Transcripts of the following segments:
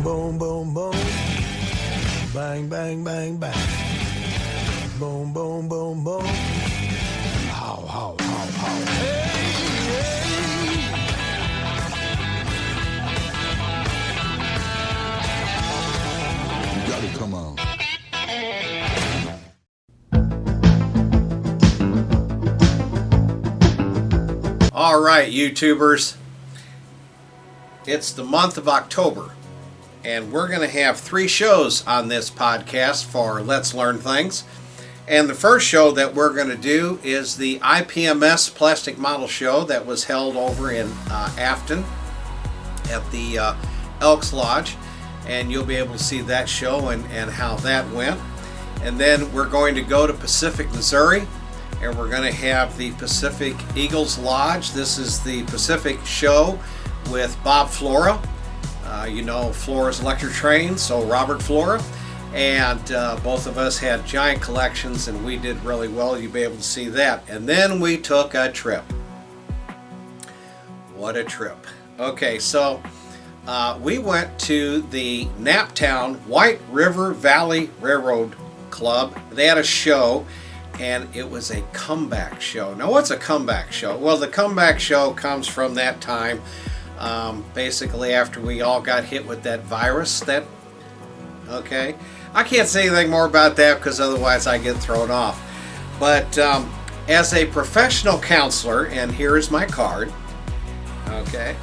boom, boom, boom. Bang, bang, bang, bang. Boom, boom, boom, boom. How, how, how, how. Hey, hey. You gotta come on. All right, YouTubers. It's the month of October, and we're going to have 3 shows on this podcast for Let's Learn Things. And the first show that we're going to do is the IPMS Plastic Model Show that was held over in Afton at the Elks Lodge. And you'll be able to see that show and how that went. And then we're going to go to Pacific, Missouri, and we're going to have the Pacific Eagles Lodge. This is the Pacific show with Bob Flora. You know Flora's electric train, so Robert Flora. And both of us had giant collections, and we did really well. You'll be able to see that. And then we took a trip. What a trip. Okay, so we went to the Naptown White River Valley Railroad Club. They had a show, and it was a comeback show. Now, what's a comeback show? Well, the comeback show comes from that time, basically after we all got hit with that virus. Okay, I can't say anything more about that because otherwise I get thrown off. But as a professional counselor, and here is my card, okay,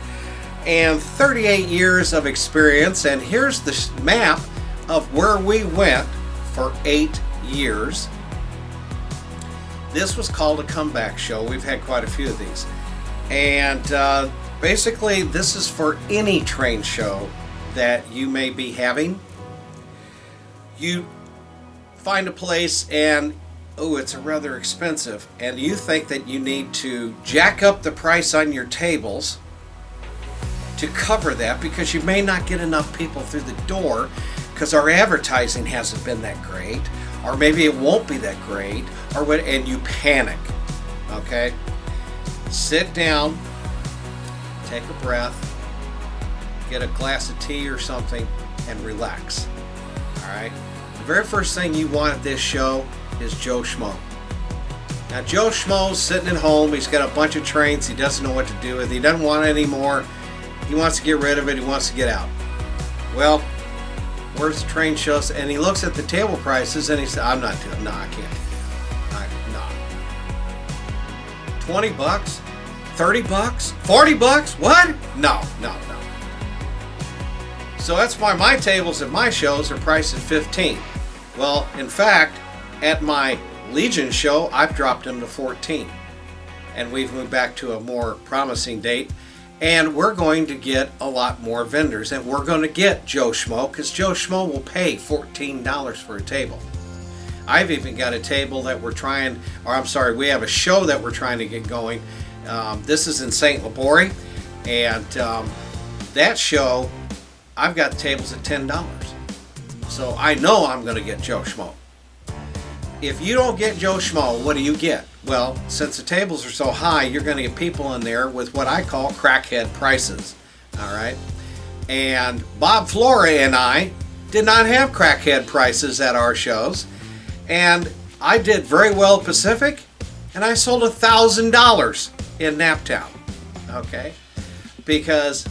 and 38 years of experience, and here's the map of where we went for 8 years. This was called a comeback show. We've had quite a few of these. And basically, this is for any train show that you may be having. You find a place and, oh, it's rather expensive. And you think that you need to jack up the price on your tables to cover that because you may not get enough people through the door because our advertising hasn't been that great. Or maybe it won't be that great, or what, and you panic. Okay? Sit down, take a breath, get a glass of tea or something, and relax. Alright? The very first thing you want at this show is Joe Schmo. Now, Joe Schmo's sitting at home, he's got a bunch of trains, he doesn't know what to do with, he doesn't want it anymore, he wants to get rid of it, he wants to get out. Well, where's the train shows? And he looks at the table prices and he said, I'm not doing, no, I can't. No. $20? 30 bucks? 40 bucks? What? No. So that's why my tables at my shows are priced at 15. Well, in fact, at my Legion show, I've dropped them to 14. And we've moved back to a more promising date. And we're going to get a lot more vendors, and we're going to get Joe Schmo, because Joe Schmo will pay $14 for a table. I've even got a table that we're trying, or I'm sorry, we have a show that we're trying to get going. This is in St. Laborie, and that show, I've got tables at $10. So I know I'm going to get Joe Schmo. If you don't get Joe Schmo, what do you get? Well, since the tables are so high, you're going to get people in there with what I call crackhead prices. All right? And Bob Flora and I did not have crackhead prices at our shows. And I did very well at Pacific, and I sold $1,000 in Naptown. Okay? Because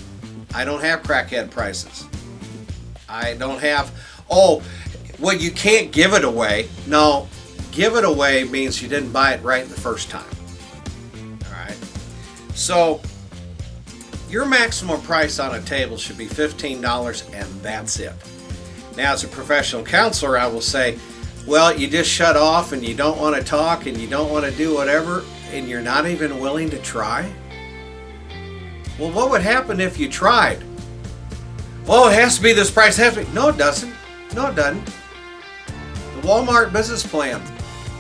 I don't have crackhead prices. I don't have, oh, well, you can't give it away. No. Give it away means you didn't buy it right the first time. Alright? So, your maximum price on a table should be $15, and that's it. Now, as a professional counselor, I will say, well, you just shut off and you don't want to talk and you don't want to do whatever, and you're not even willing to try? Well, what would happen if you tried? Well, it has to be this price. It has to be. No, it doesn't. No, it doesn't. The Walmart business plan.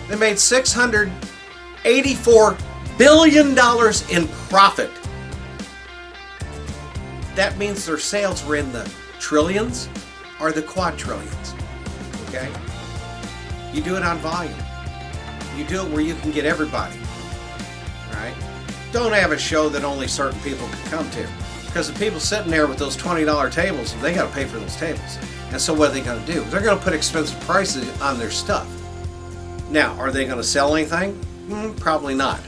They made $684 billion in profit. That means their sales were in the trillions or the quadrillions. Okay? You do it on volume. You do it where you can get everybody. Right? Don't have a show that only certain people can come to. Because the people sitting there with those $20 tables, they got to pay for those tables. And so what are they going to do? They're going to put expensive prices on their stuff. Now, are they going to sell anything? Probably not.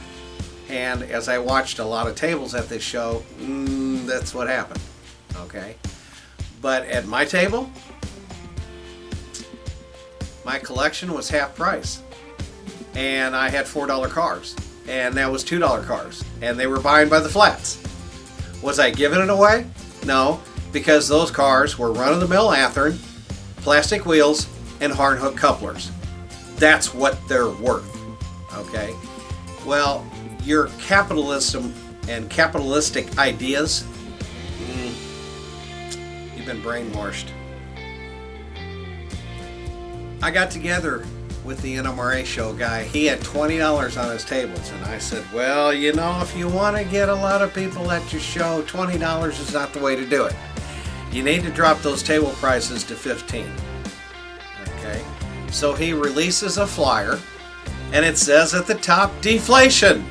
And as I watched a lot of tables at this show, that's what happened. Okay? But at my table, my collection was half price. And I had $4 cars. And that was $2 cars. And they were buying by the flats. Was I giving it away? No, because those cars were run-of-the-mill Athearn, plastic wheels, and hard hook couplers. That's what they're worth. Okay? Well, your capitalism and capitalistic ideas, you've been brainwashed. I got together with the NMRA show guy. He had $20 on his tables, and I said, well, you know, if you want to get a lot of people at your show, $20 is not the way to do it. You need to drop those table prices to $15. Okay? So he releases a flyer, and it says at the top, deflation.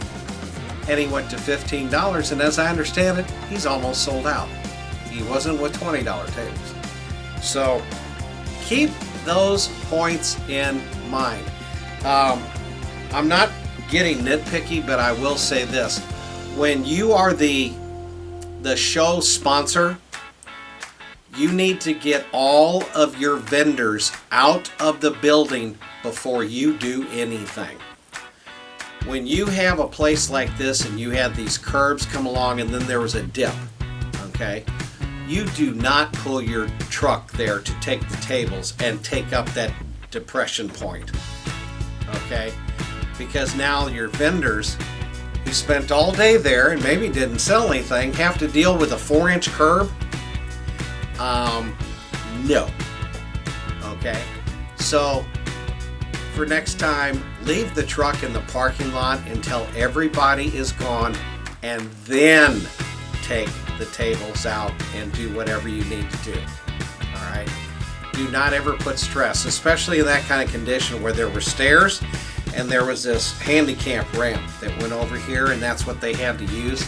And he went to $15, and as I understand it, he's almost sold out. He wasn't with $20 tables. So keep those points in mind. I'm not getting nitpicky, but I will say this. When you are the show sponsor, you need to get all of your vendors out of the building before you do anything. When you have a place like this and you had these curbs come along and then there was a dip, okay, you do not pull your truck there to take the tables and take up that depression point, okay, because now your vendors who spent all day there and maybe didn't sell anything have to deal with a 4-inch curb. No. Okay, so for next time, leave the truck in the parking lot until everybody is gone, and then take the tables out and do whatever you need to do. All right? Do not ever put stress, especially in that kind of condition where there were stairs and there was this handicap ramp that went over here, and that's what they had to use.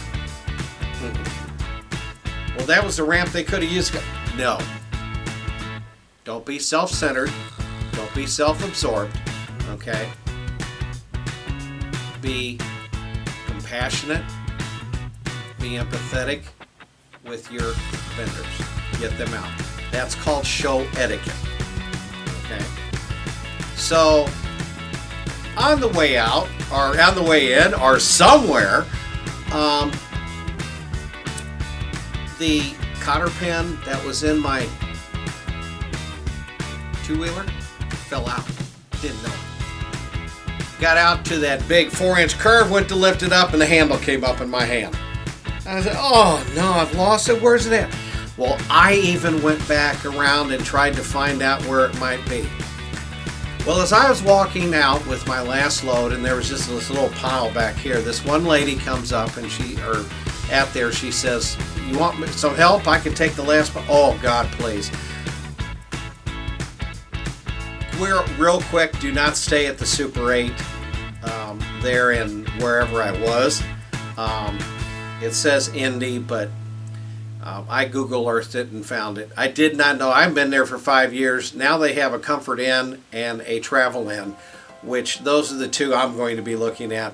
Well, that was the ramp they could have used. No. Don't be self-centered. Don't be self-absorbed. Okay? Be compassionate. Be empathetic with your vendors. Get them out. That's called show etiquette. Okay? So, on the way out, or on the way in, or somewhere, the cotter pin that was in my two-wheeler fell out. Didn't know it. Got out to that big 4-inch curve, went to lift it up, and the handle came up in my hand. I said, oh no, I've lost it. Where's it at? Well, I even went back around and tried to find out where it might be. Well, as I was walking out with my last load, and there was just this little pile back here, this one lady comes up and she says, you want some help? I can take the last pile. Oh God, please. We're real quick, do not stay at the Super 8 there in wherever I was. It says Indy, but I Google Earthed it and found it. I did not know. I've been there for 5 years. Now they have a Comfort Inn and a Travel Inn, which those are the two I'm going to be looking at.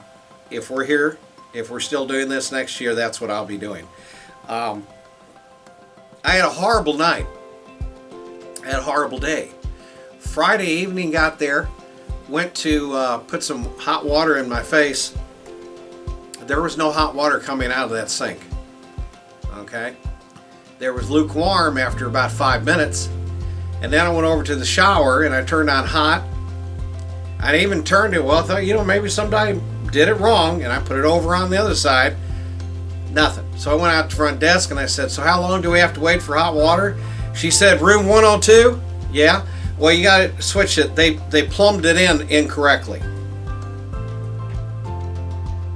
If we're here, if we're still doing this next year, that's what I'll be doing. I had a horrible night. I had a horrible day. Friday evening, got there, went to put some hot water in my face. There was no hot water coming out of that sink. Okay? There was lukewarm after about 5 minutes. And then I went over to the shower and I turned on hot. I even turned it, well, I thought, you know, maybe somebody did it wrong, and I put it over on the other side. Nothing. So I went out to the front desk and I said, so how long do we have to wait for hot water? She said, room 102? Yeah. Well, you got to switch it. They plumbed it in incorrectly.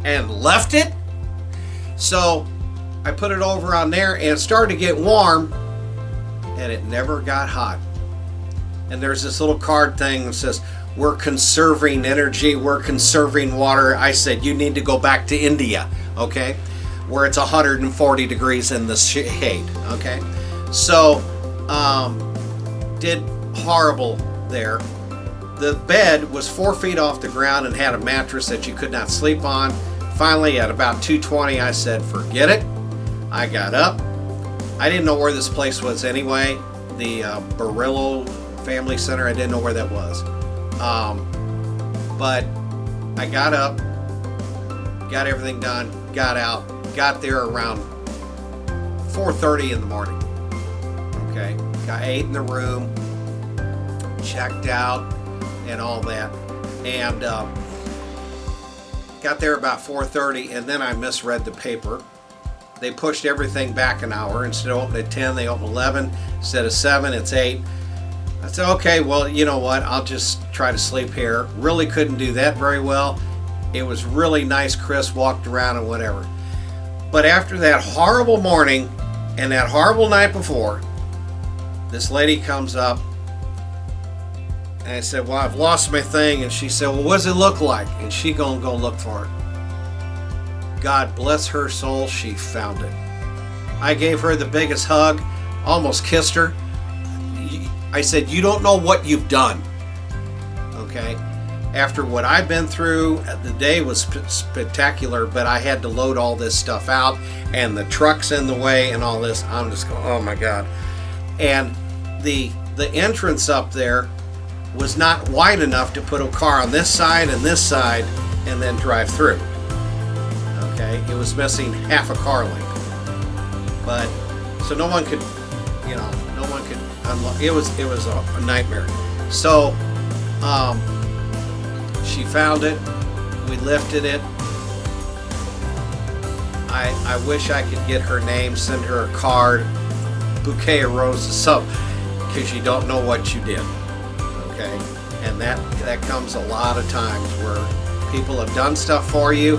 And left it. So I put it over on there and it started to get warm and it never got hot. And there's this little card thing that says, we're conserving energy, we're conserving water. I said, you need to go back to India, okay? where it's 140 degrees in the shade. Okay, so did horrible there. The bed was 4 feet off the ground and had a mattress that you could not sleep on. Finally, at about 2:20, I said, forget it. I got up. I didn't know where this place was anyway. The Barillo Family Center, I didn't know where that was. But I got up, got everything done, got out, got there around 4:30 in the morning. Okay, I ate in the room, checked out, and all that, and got there about 4:30, and then I misread the paper. They pushed everything back an hour. Instead of opening at 10, they opened 11. Instead of 7, it's 8. I said, okay, well, you know what? I'll just try to sleep here. Really couldn't do that very well. It was really nice. Chris walked around and whatever. But after that horrible morning and that horrible night before, this lady comes up, and I said, well, I've lost my thing. And she said, well, what does it look like? And she gonna go look for it. God bless her soul, she found it. I gave her the biggest hug, almost kissed her. I said, you don't know what you've done. Okay? After what I've been through, the day was spectacular, but I had to load all this stuff out, and the truck's in the way and all this. I'm just going, oh my God. And the entrance up there was not wide enough to put a car on this side and then drive through. Okay, it was missing half a car length. But so no one could, unlock. It was a nightmare. So she found it. We lifted it. I wish I could get her name, send her a card, bouquet of roses, something, because you don't know what you did. Okay, and that comes a lot of times where people have done stuff for you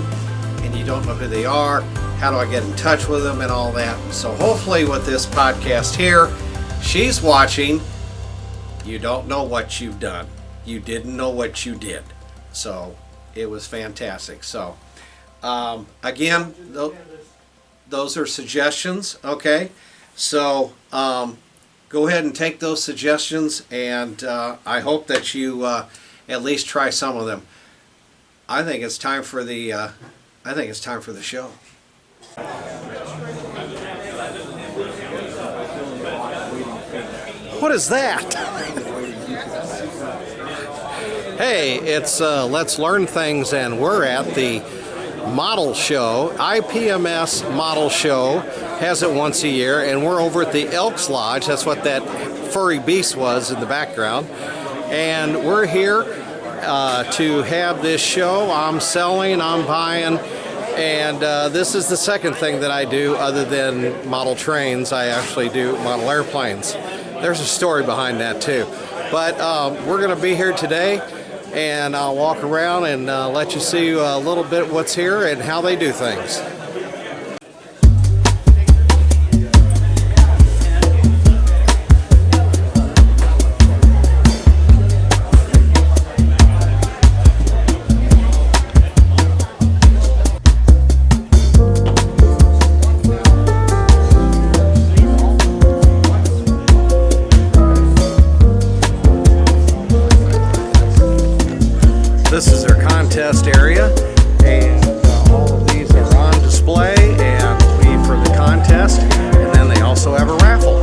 and you don't know who they are. How do I get in touch with them and all that? So hopefully with this podcast here, she's watching. You don't know what you've done. You didn't know what you did. So it was fantastic. So again, those are suggestions. Okay, so go ahead and take those suggestions, and I hope that you at least try some of them. I think it's time for the show. What is that? Hey, it's Let's Learn Things, and we're at the model show. IPMS model show has it once a year, and we're over at the Elks Lodge. That's what that furry beast was in the background. And we're here to have this show. I'm selling, I'm buying, and this is the second thing that I do other than model trains. I actually do model airplanes. There's a story behind that too. But we're going to be here today, and I'll walk around and let you see a little bit what's here and how they do things. This is their contest area, and all of these are on display and will be for the contest, and then they also have a raffle.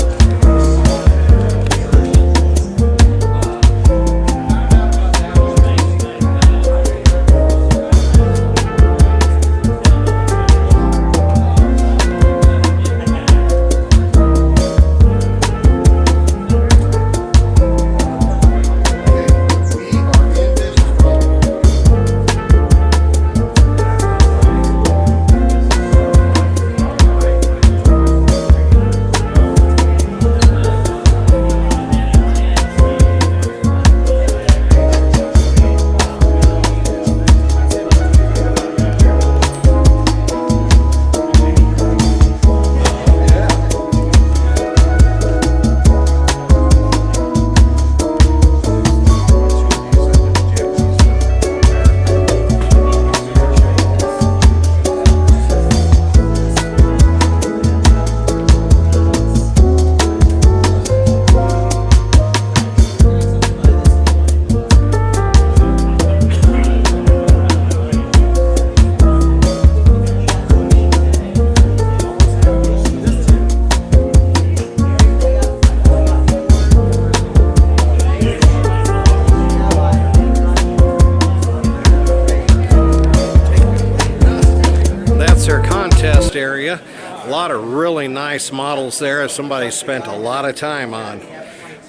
lot of really nice models there. Somebody spent a lot of time on.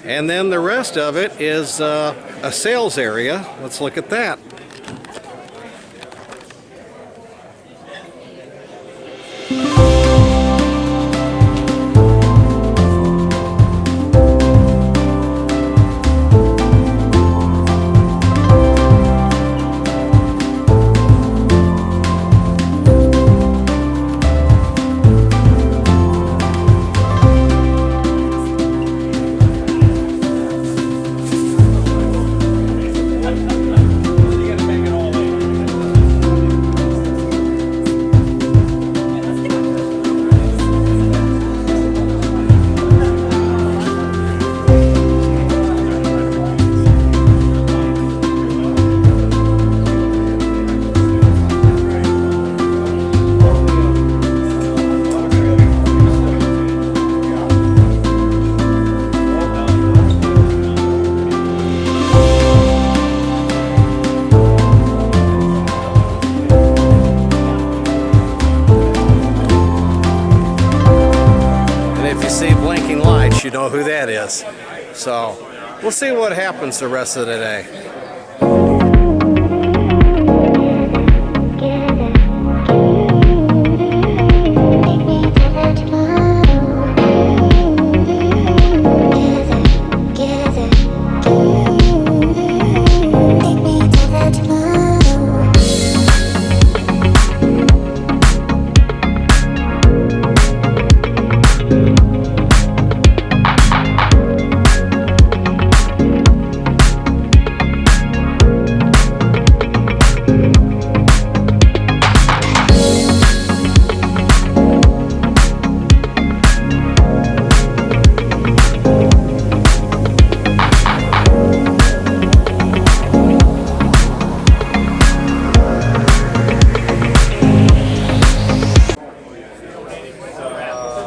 And then the rest of it is a sales area. Let's look at that. You know who that is. So we'll see what happens the rest of the day.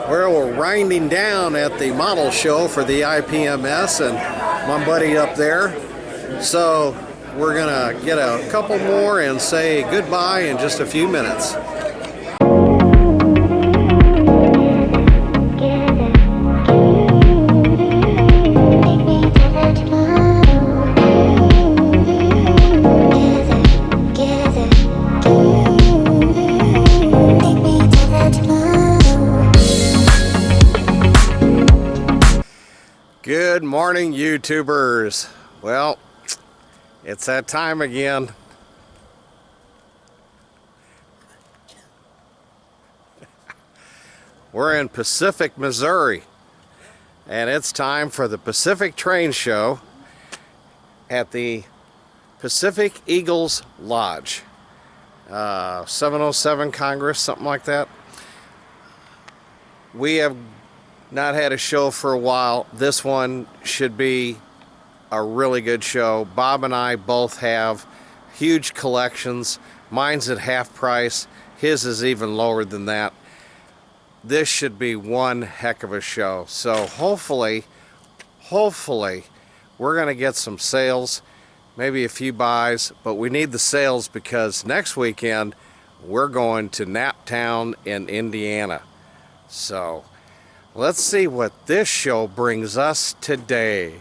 We're winding down at the model show for the IPMS and my buddy up there. So we're gonna get a couple more and say goodbye in just a few minutes. Good morning, YouTubers. Well, it's that time again. We're in Pacific, Missouri, and it's time for the Pacific Train Show at the Pacific Eagles Lodge. 707 Congress, something like that. We have not had a show for a while. This one should be a really good show. Bob and I both have huge collections. Mine's at half price. His is even lower than that. This should be one heck of a show. So hopefully we're gonna get some sales, maybe a few buys, but we need the sales because next weekend we're going to Naptown in Indiana. So let's see what this show brings us today.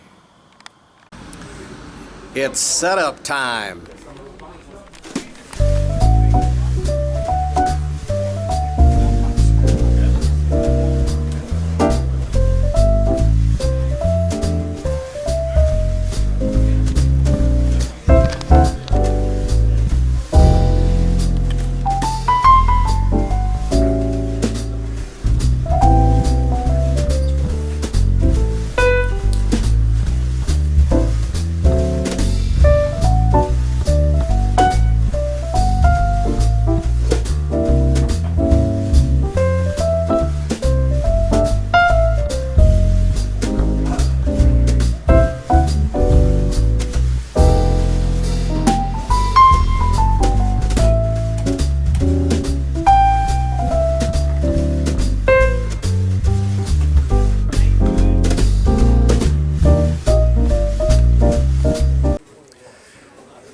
It's setup time.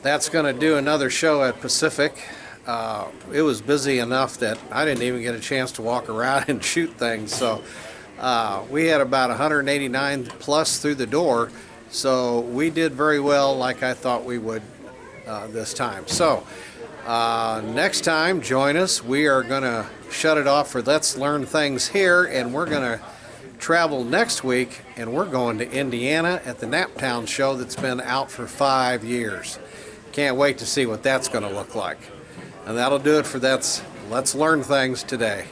That's going to do another show at Pacific. it was busy enough that I didn't even get a chance to walk around and shoot things. So we had about 189 plus through the door. So we did very well, like I thought we would this time. So next time, join us. We are going to shut it off for Let's Learn Things here, and we're going to travel next week, and we're going to Indiana at the Naptown show that's been out for 5 years. Can't wait to see what that's going to look like. And that'll do it for Let's Learn Things today.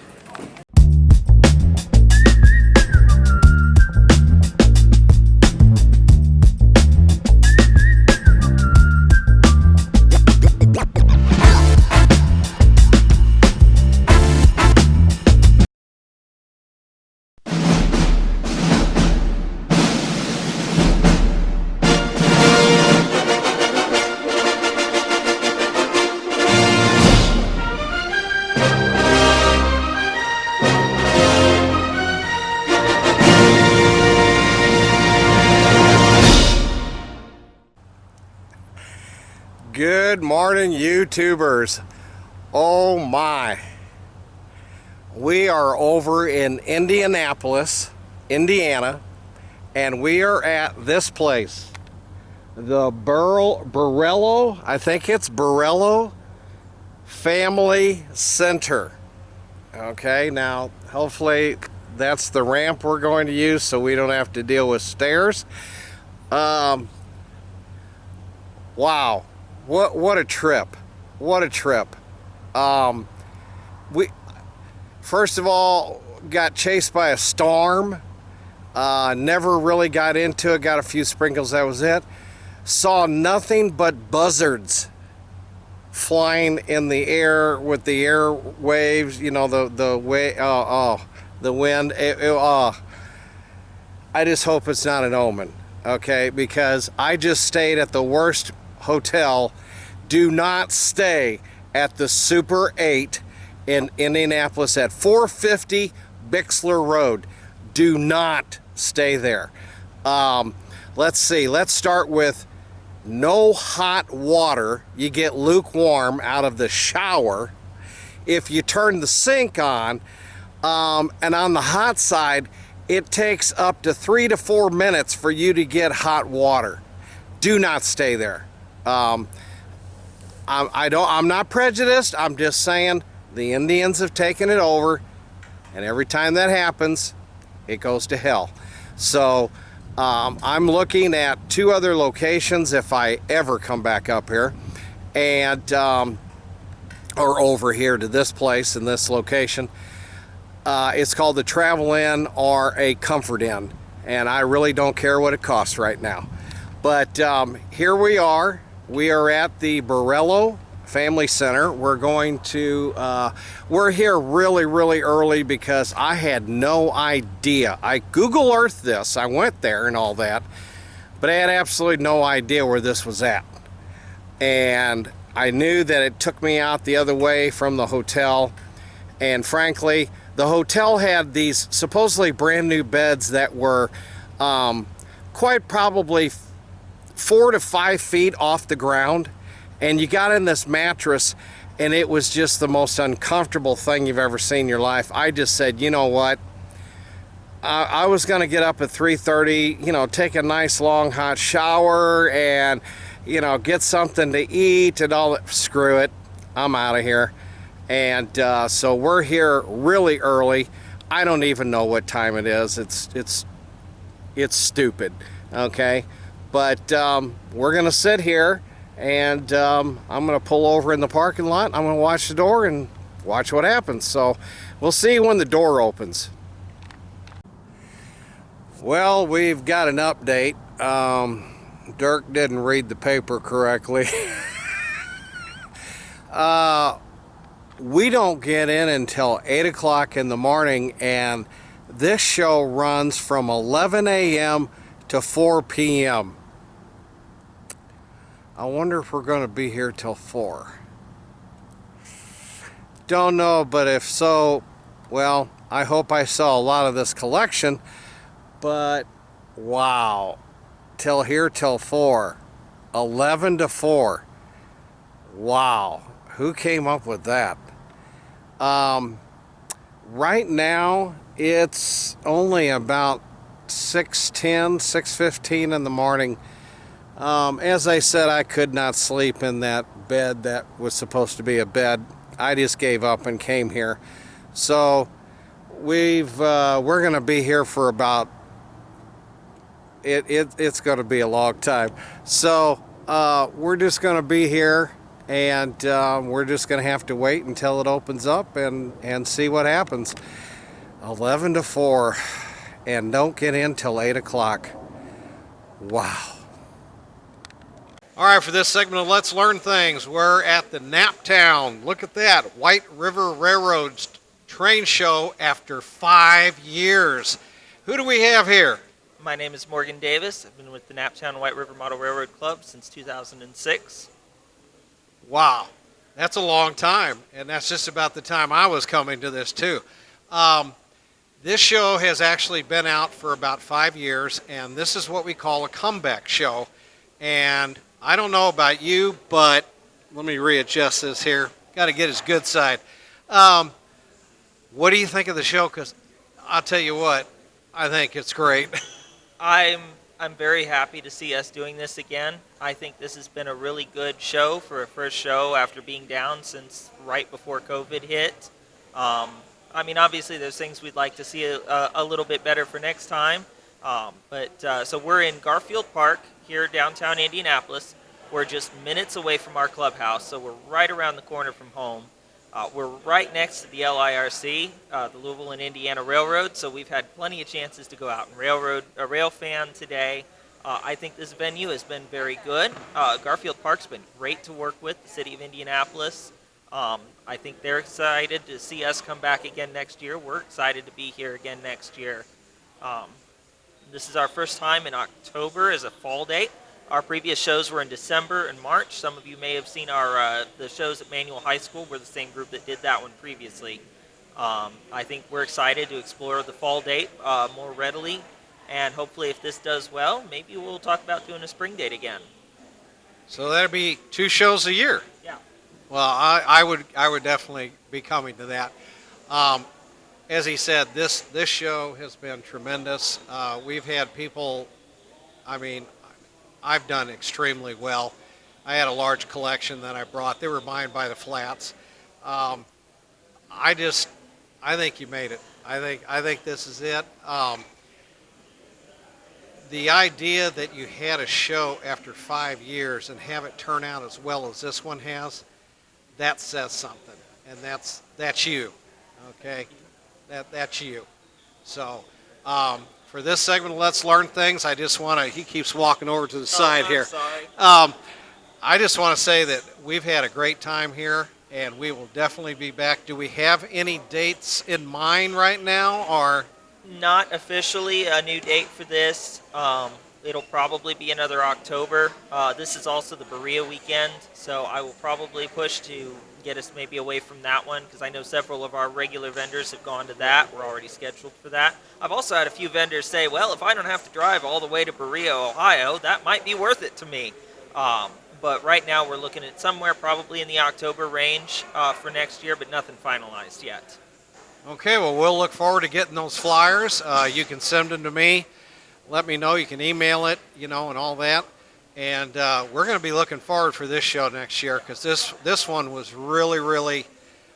Good morning, YouTubers. Oh my. We are over in Indianapolis, Indiana, and we are at this place. The Borrello, I think it's Borrello Family Center. Okay, now hopefully that's the ramp we're going to use so we don't have to deal with stairs. Wow. What a trip. What a trip. We first of all got chased by a storm. Never really got into it. Got a few sprinkles, that was it. Saw nothing but buzzards flying in the air with the air waves, you know, the wind. I just hope it's not an omen, okay? Because I just stayed at the worst hotel. Do not stay at the Super 8 in Indianapolis at 450 Bixler Road. Do not stay there. Let's see. Let's start with no hot water. You get lukewarm out of the shower. If you turn the sink on, and on the hot side, it takes up to 3 to 4 minutes for you to get hot water. Do not stay there. I'm not prejudiced. I'm just saying the Indians have taken it over, and every time that happens, it goes to hell. So I'm looking at 2 other locations if I ever come back up here, and or over here to this place in this location. It's called the Travel Inn or a Comfort Inn, and I really don't care what it costs right now. But here we are. We are at the Borrello Family Center. We're going to, we're here really, really early because I had no idea. I Google Earthed this. I went there and all that, but I had absolutely no idea where this was at. And I knew that it took me out the other way from the hotel. And frankly, the hotel had these supposedly brand new beds that were quite probably 4 to 5 feet off the ground, and you got in this mattress and it was just the most uncomfortable thing you've ever seen in your life. I just said, you know what, I was gonna get up at 3:30, you know, take a nice long hot shower and, you know, get something to eat and all that. Screw it, I'm out of here. And so we're here really early. I don't even know what time it is. It's stupid, okay? But we're gonna sit here, and I'm gonna pull over in the parking lot. I'm gonna watch the door and watch what happens. So we'll see when the door opens. Well, we've got an update. Dirk didn't read the paper correctly. We don't get in until 8 o'clock in the morning, and this show runs from 11 a.m. to 4 p.m. I wonder if we're going to be here till 4. Don't know, but if so, well, I hope I saw a lot of this collection. But wow, till 4, 11 to 4. Wow, Who came up with that? Right now, it's only about 6:10, 6:15 in the morning. As I said, I could not sleep in that bed that was supposed to be a bed. I just gave up and came here. So we're going to be here for about it's going to be a long time. So we're just going to be here, and we're just going to have to wait until it opens up and see what happens. 11 to 4, and don't get in till 8 o'clock. Wow. All right, for this segment of Let's Learn Things, we're at the Naptown. Look at that, White River Railroad's train show after 5 years. Who do we have here? My name is Morgan Davis. I've been with the Naptown White River Model Railroad Club since 2006. Wow, that's a long time, and that's just about the time I was coming to this too. This show has actually been out for about 5 years, and this is what we call a comeback show. And I don't know about you, but let me readjust this here. Got to get his good side. What do you think of the show? Because I'll tell you what, I think it's great. I'm very happy to see us doing this again. I think this has been a really good show for a first show after being down since right before COVID hit. I mean, obviously there's things we'd like to see a little bit better for next time. So we're in Garfield Park here downtown Indianapolis. We're just minutes away from our clubhouse, so we're right around the corner from home. We're right next to the LIRC, the Louisville and Indiana Railroad, so we've had plenty of chances to go out and rail fan today. I think this venue has been very good. Garfield Park's been great to work with, the city of Indianapolis. I think they're excited to see us come back again next year. We're excited to be here again next year. This is our first time in October as a fall date. Our previous shows were in December and March. Some of you may have seen the shows at Manual High School. We're the same group that did that one previously. I think we're excited to explore the fall date more readily, and hopefully if this does well, maybe we'll talk about doing a spring date again. So that'll be 2 shows a year. Yeah. Well, I would definitely be coming to that. As he said, this show has been tremendous. We've had people, I mean, I've done extremely well. I had a large collection that I brought. They were buying by the flats. I think you made it. I think this is it. The idea that you had a show after 5 years and have it turn out as well as this one has, that says something, and that's you, okay? That's you. So for this segment of Let's Learn Things, I just want to, he keeps walking over to the side here. Sorry. I just want to say that we've had a great time here, and we will definitely be back. Do we have any dates in mind right now, or? Not officially a new date for this. It'll probably be another October. This is also the Berea weekend, so I will probably push to get us maybe away from that one, because I know several of our regular vendors have gone to that. We're already scheduled for that. I've also had a few vendors say, well, if I don't have to drive all the way to Berea, Ohio, that might be worth it to me. But right now we're looking at somewhere probably in the October range for next year, but nothing finalized yet. Okay, well, we'll look forward to getting those flyers. You can send them to me. Let me know. You can email it, and all that. And we're going to be looking forward for this show next year, because this one was really, really,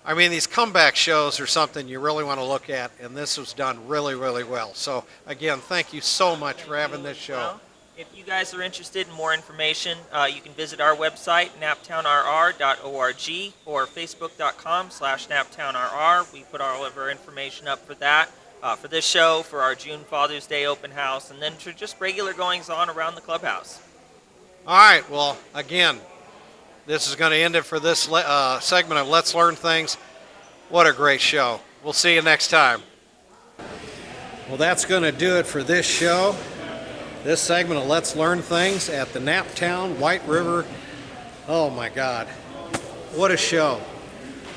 I mean, these comeback shows are something you really want to look at, and this was done really, really well. So, again, thank you so much for having this show. Well, if you guys are interested in more information, you can visit our website, naptownrr.org, or facebook.com/naptownrr. We put all of our information up for that, for this show, for our June Father's Day open house, and then for just regular goings-on around the clubhouse. All right, well, again, this is going to end it for this segment of Let's Learn Things. What a great show. We'll see you next time. Well, that's going to do it for this show. This segment of Let's Learn Things at the Naptown White River. Oh my God, what a show.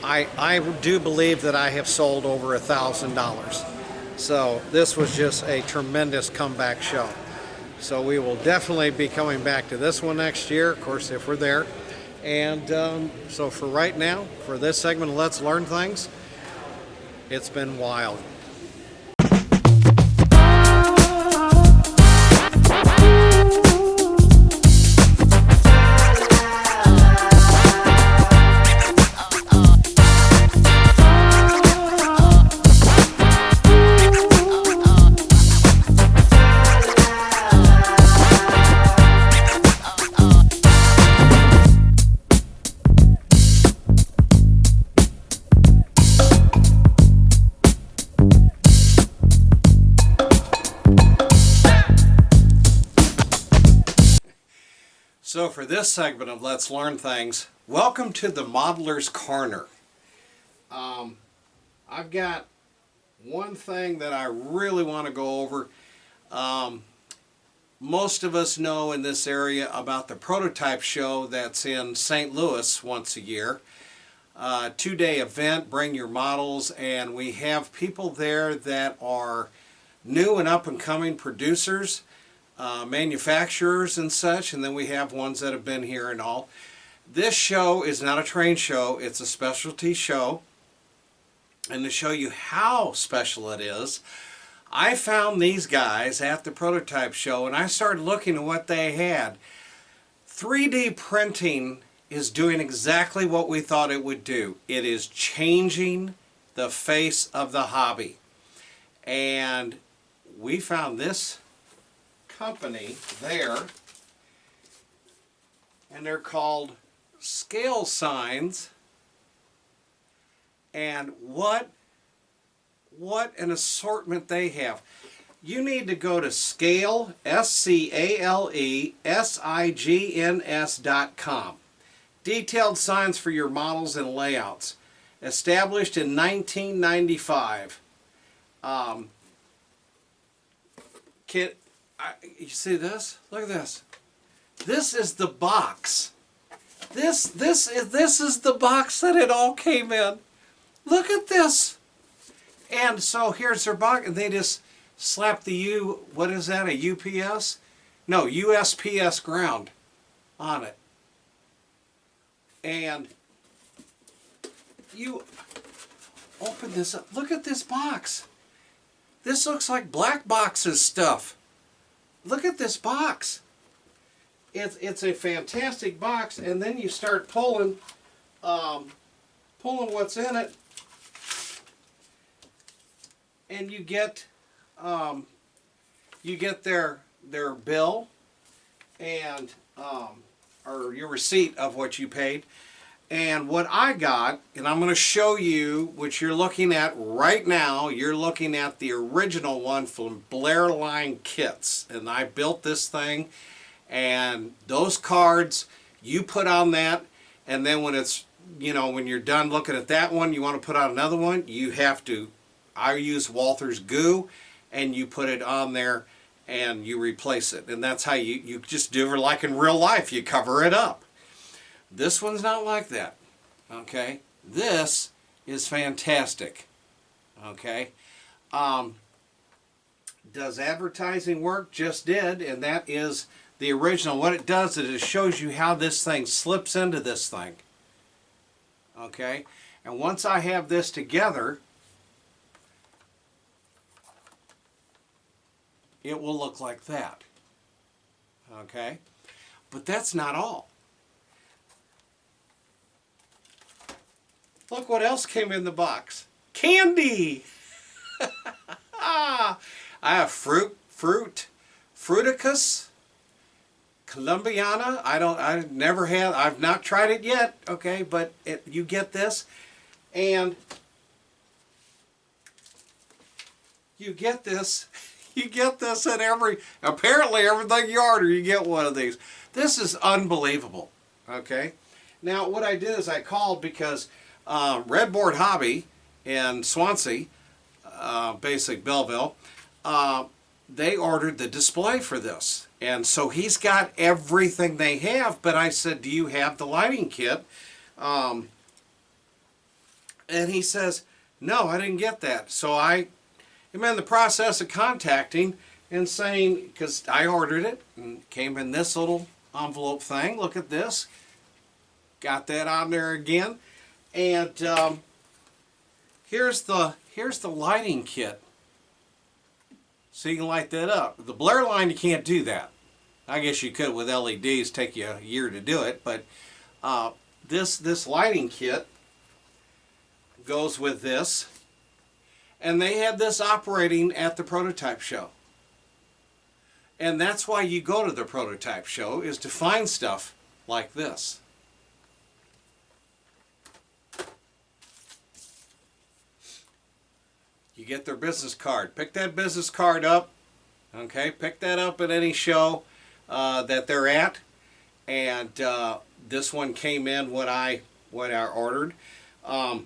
I do believe that I have sold over $1,000. So this was just a tremendous comeback show. So we will definitely be coming back to this one next year, of course, if we're there. And so for right now, for this segment of Let's Learn Things, it's been wild. So for this segment of Let's Learn Things, welcome to the Modeler's Corner. I've got one thing that I really want to go over. Most of us know in this area about the prototype show that's in St. Louis once a year. 2-day event, bring your models, and we have people there that are new and up and coming producers, manufacturers and such, and then we have ones that have been here and all. This show is not a train show, it's a specialty show. And to show you how special it is, I found these guys at the prototype show and I started looking at what they had. 3D printing is doing exactly what we thought it would do. It is changing the face of the hobby. And we found this company there, and they're called Scale Signs. And what an assortment they have. You need to go to Scale, SCALESIGNS.com. Detailed signs for your models and layouts. Established in 1995. You see this? Look at this. This is the box. This is the box that it all came in. Look at this. And so here's their box, and they just slap the what is that, a UPS? No, USPS ground on it. And you open this up. Look at this box. This looks like Black Box's stuff. Look at this box. It's a fantastic box, and then you start pulling what's in it, and you get their bill and or your receipt of what you paid. And what I got, and I'm going to show you, which you're looking at right now, you're looking at the original one from Blair Line Kits. And I built this thing, and those cards, you put on that, and then when it's, when you're done looking at that one, you want to put on another one, you have to, I use Walther's Goo, and you put it on there, and you replace it. And that's how you just do it like in real life, you cover it up. This one's not like that, okay? This is fantastic, okay? Does advertising work? Just did, and that is the original. What it does is it shows you how this thing slips into this thing, okay? And once I have this together, it will look like that, okay? But that's not all. Look what else came in the box. Candy! I have Fruticus, Columbiana. I've not tried it yet, okay, but you get this, and you get this in apparently everything you order, you get one of these. This is unbelievable, okay? Now, what I did is I called because Redboard Hobby in Swansea, basic Belleville, they ordered the display for this. And so he's got everything they have, but I said, do you have the lighting kit? And he says, no, I didn't get that. So I'm in the process of contacting and saying, because I ordered it and came in this little envelope thing, look at this. got that on there again. And here's the lighting kit. So you can light that up. The blare line, you can't do that. I guess you could with LEDs, take you a year to do it, but this lighting kit goes with this. And they had this operating at the prototype show. And that's why you go to the prototype show, is to find stuff like this. You get their business card. Pick that business card up. Okay, pick that up at any show that they're at. And this one came in what I ordered. How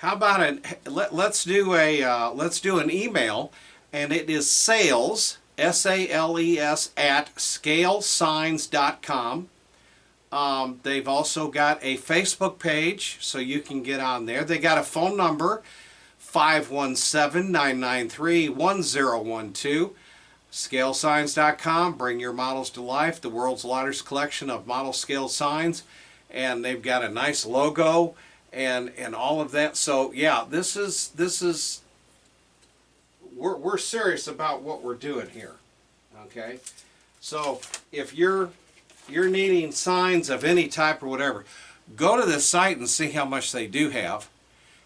about let's do an email, and it is sales, S-A-L-E-S, at scalesigns.com. They've also got a Facebook page, so you can get on there. They got a phone number, 517-993-1012. Scalesigns.com. Bring your models to life. The world's largest collection of model scale signs, and they've got a nice logo and all of that. So yeah, this is we're serious about what we're doing here. Okay, so if you're needing signs of any type or whatever, go to this site and see how much they do have.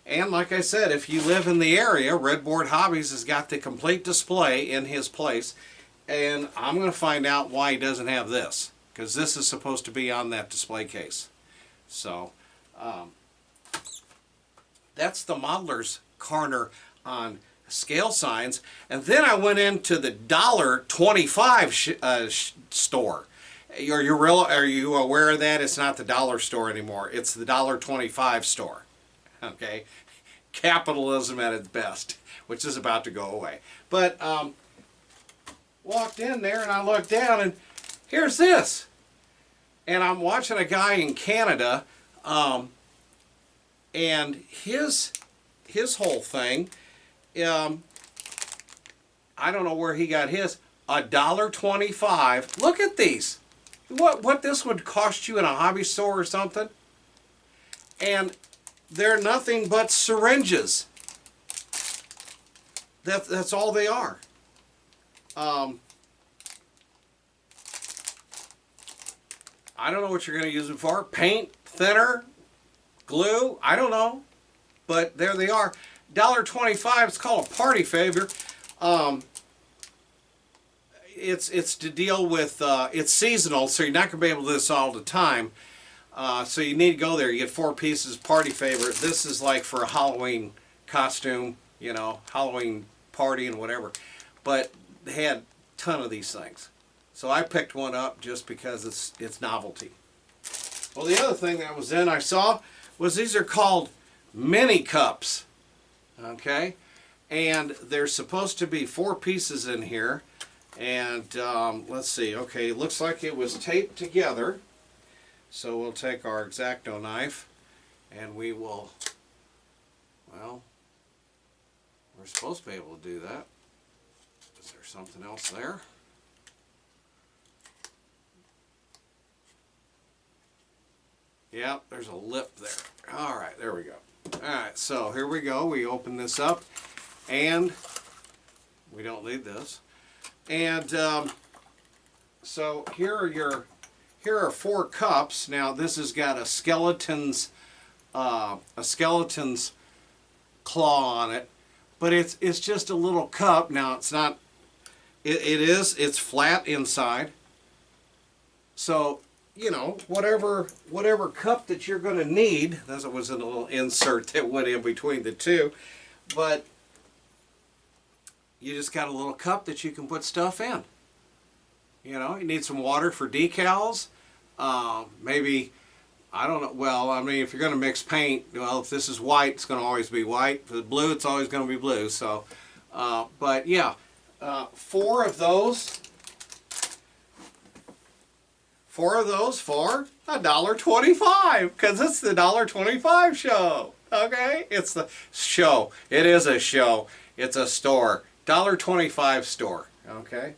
And like I said, if you live in the area, Redboard Hobbies has got the complete display in his place. And I'm going to find out why he doesn't have this, because this is supposed to be on that display case. So that's the Modeler's Corner on scale signs. And then I went into the $1.25 store. Are you aware of that? It's not the dollar store anymore. It's the $1.25 store. Okay, capitalism at its best, which is about to go away. But walked in there and I looked down and here's this, and I'm watching a guy in Canada, and his whole thing, I don't know where he got his, $1.25. Look at these. What this would cost you in a hobby store or something, and they're nothing but syringes. That's all they are. I don't know what you're going to use them for. Paint, thinner, glue, I don't know. But there they are. $1.25, it's called a party favor. It's to deal with, it's seasonal, so you're not going to be able to do this all the time. So you need to go there. You get 4 pieces, party favor. This is like for a Halloween costume, you know, Halloween party and whatever. But they had a ton of these things. So I picked one up just because it's novelty. Well, the other thing that was in I saw was these are called mini cups. Okay? And there's supposed to be 4 pieces in here. And let's see. Okay, it looks like it was taped together. So we'll take our X-Acto knife and we will, well, we're supposed to be able to do that. Is there something else there? Yep, there's a lip there. Alright, there we go. Alright, so here we go. We open this up and we don't need this. And so here are 4 cups. Now this has got a skeleton's claw on it, but it's just a little cup. Now it's not. It's flat inside. So you know, whatever cup that you're going to need. That was a little insert that went in between the two, but you just got a little cup that you can put stuff in. You know, you need some water for decals. Maybe, I don't know, well, I mean, if you're going to mix paint, well, if this is white, it's going to always be white. If it's blue, it's always going to be blue. So, but yeah, 4 of those for $1.25, because it's the $1.25 show. Okay, it's the show. It is a show. It's a store. $1.25 store. Okay,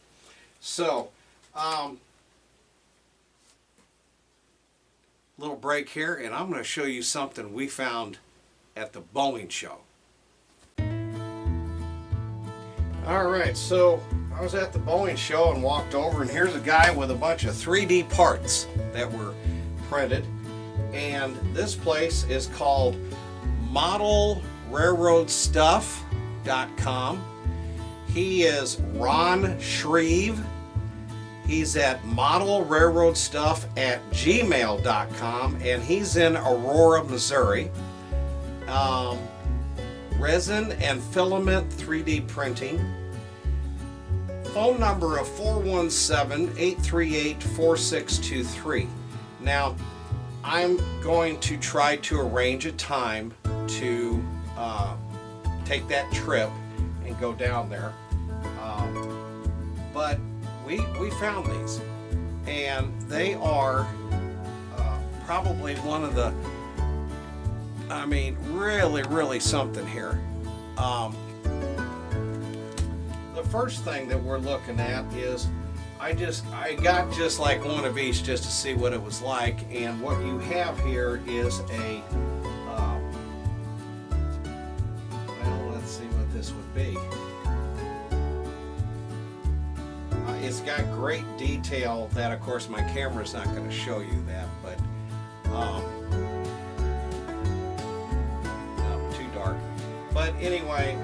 so little break here, and I'm going to show you something we found at the Boeing show. Alright, so I was at the Boeing show and walked over, and here's a guy with a bunch of 3D parts that were printed. And this place is called ModelRailroadStuff.com. He is Ron Shreve. He's at modelrailroadstuff@gmail.com, and he's in Aurora, Missouri. Resin and filament 3D printing. Phone number of 417-838-4623. Now, I'm going to try to arrange a time to take that trip and go down there. But we found these, and they are probably one of the, I mean, really something here. The first thing that we're looking at is I got just like one of each just to see what it was like, and what you have here is a well, let's see what this would be. It's got great detail that, of course, my camera's not going to show you that, but no, too dark. But anyway,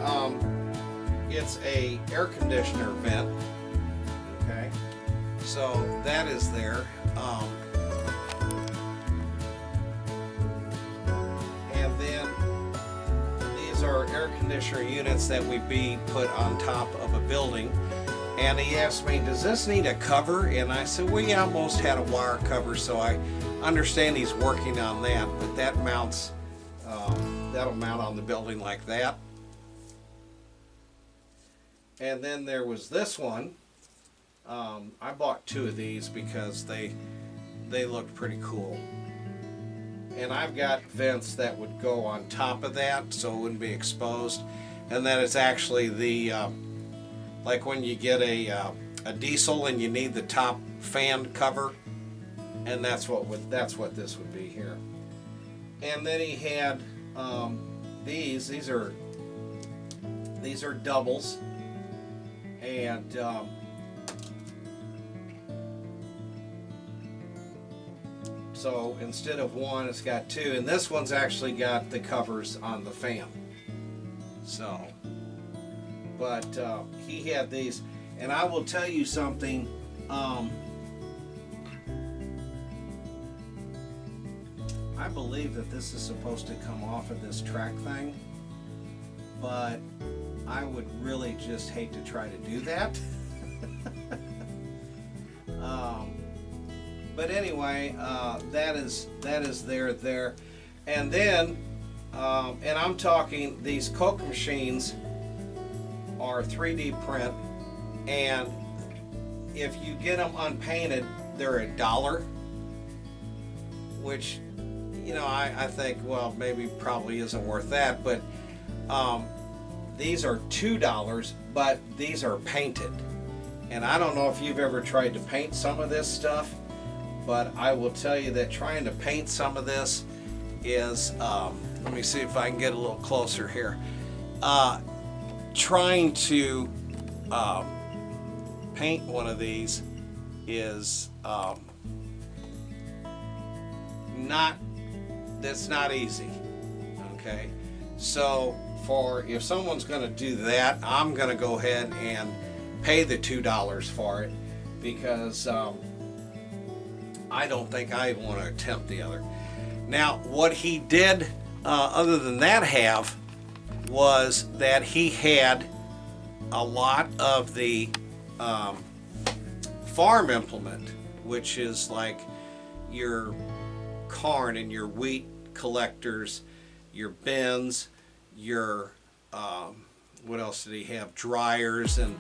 it's a air conditioner vent. Okay, so that is there. And then these are air conditioner units that would be put on top of a building. And he asked me, does this need a cover? And I said, we almost had a wire cover, so I understand he's working on that, but that mounts, that'll mount on the building like that. And then there was this one. I bought two of these because they looked pretty cool. And I've got vents that would go on top of that so it wouldn't be exposed. And then it's actually the, like when you get a diesel and you need the top fan cover, and that's what this would be here. And then he had these are doubles, and so instead of one, it's got two, and this one's actually got the covers on the fan. So, but he had these, and I will tell you something. I believe that this is supposed to come off of this track thing, but I would really just hate to try to do that. But anyway, that is there, and then and I'm talking, these Coke machines are 3D print, and if you get them unpainted, they're $1, which, you know, I think, well, maybe probably isn't worth that, but these are $2, but these are painted. And I don't know if you've ever tried to paint some of this stuff, but I will tell you that trying to paint some of this is, let me see if I can get a little closer here. Trying to paint one of these is that's not easy. Okay, so if someone's going to do that, I'm going to go ahead and pay the $2 for it, because I don't think I want to attempt the other. Now, what he did other than that have was that he had a lot of the farm implement, which is like your corn and your wheat collectors, your bins, your what else did he have, dryers and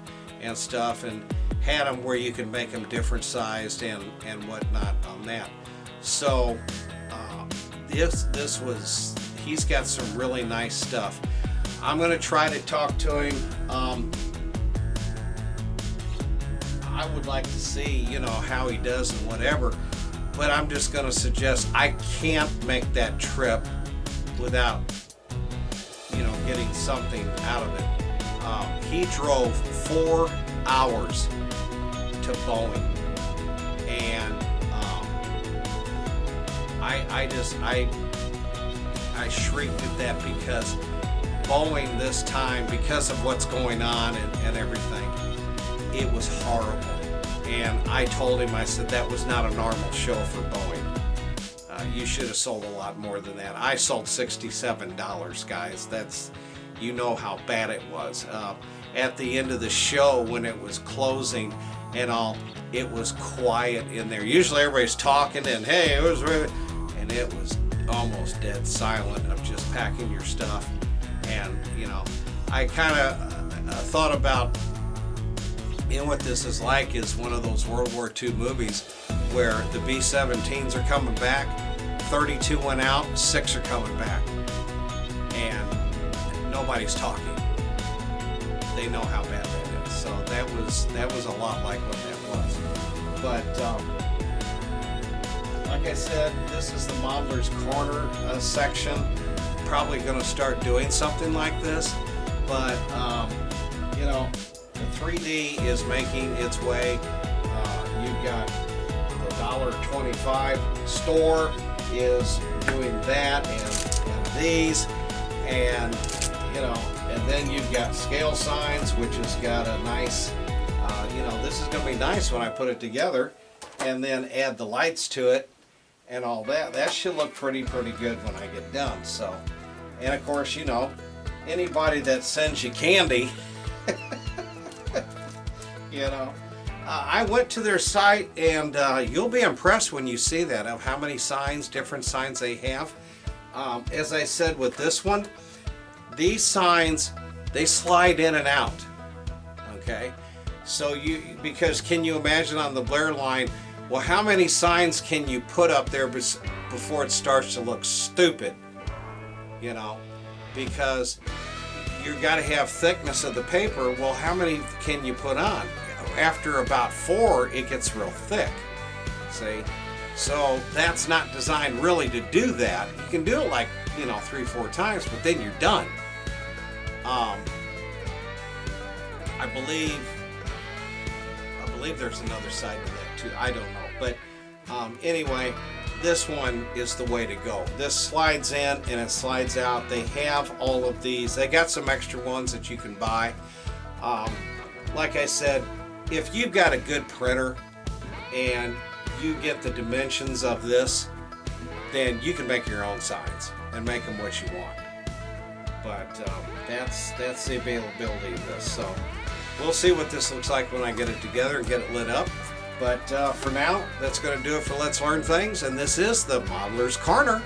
stuff, and had them where you can make them different sized and whatnot on that. So this was, he's got some really nice stuff. I'm going to try to talk to him. I would like to see, you know, how he does and whatever. but I'm just going to suggest I can't make that trip without, getting something out of it. He drove 4 hours to Boeing, and I shrieked at that because Boeing this time, because of what's going on and everything, it was horrible. And I told him, I said, that was not a normal show for Boeing. You should have sold a lot more than that. I sold $67, guys. That's, how bad it was. At the end of the show, when it was closing and all, it was quiet in there. Usually everybody's talking and, hey, it was really, and it was almost dead silent of just packing your stuff. And, I kind of thought about, what this is like is one of those World War II movies where the B-17s are coming back, 32 went out, 6 are coming back, and nobody's talking. They know how bad that is. So that was a lot like what that was. But like I said, this is the Modeler's Corner section. Probably going to start doing something like this, but the 3D is making its way. You've got the $1.25 store is doing that, and these, and and then you've got scale signs, which has got a nice, this is going to be nice when I put it together, and then add the lights to it and all that. That should look pretty good when I get done. So, and of course, anybody that sends you candy. I went to their site, and you'll be impressed when you see that, of how many different signs they have. As I said with this one, these signs, they slide in and out. Okay, so because can you imagine on the Blair line, well, how many signs can you put up there before it starts to look stupid? Because you've got to have thickness of the paper. Well, how many can you put on? After about 4, it gets real thick. See? So that's not designed really to do that. You can do it like, 3-4 times, but then you're done. I believe there's another side to that too. I don't know. But anyway, this one is the way to go. This slides in and it slides out. They have all of these. They got some extra ones that you can buy. Like I said, if you've got a good printer and you get the dimensions of this, then you can make your own signs and make them what you want. But that's the availability of this. So we'll see what this looks like when I get it together and get it lit up. But for now, that's going to do it for Let's Learn Things, and this is the Modeler's Corner.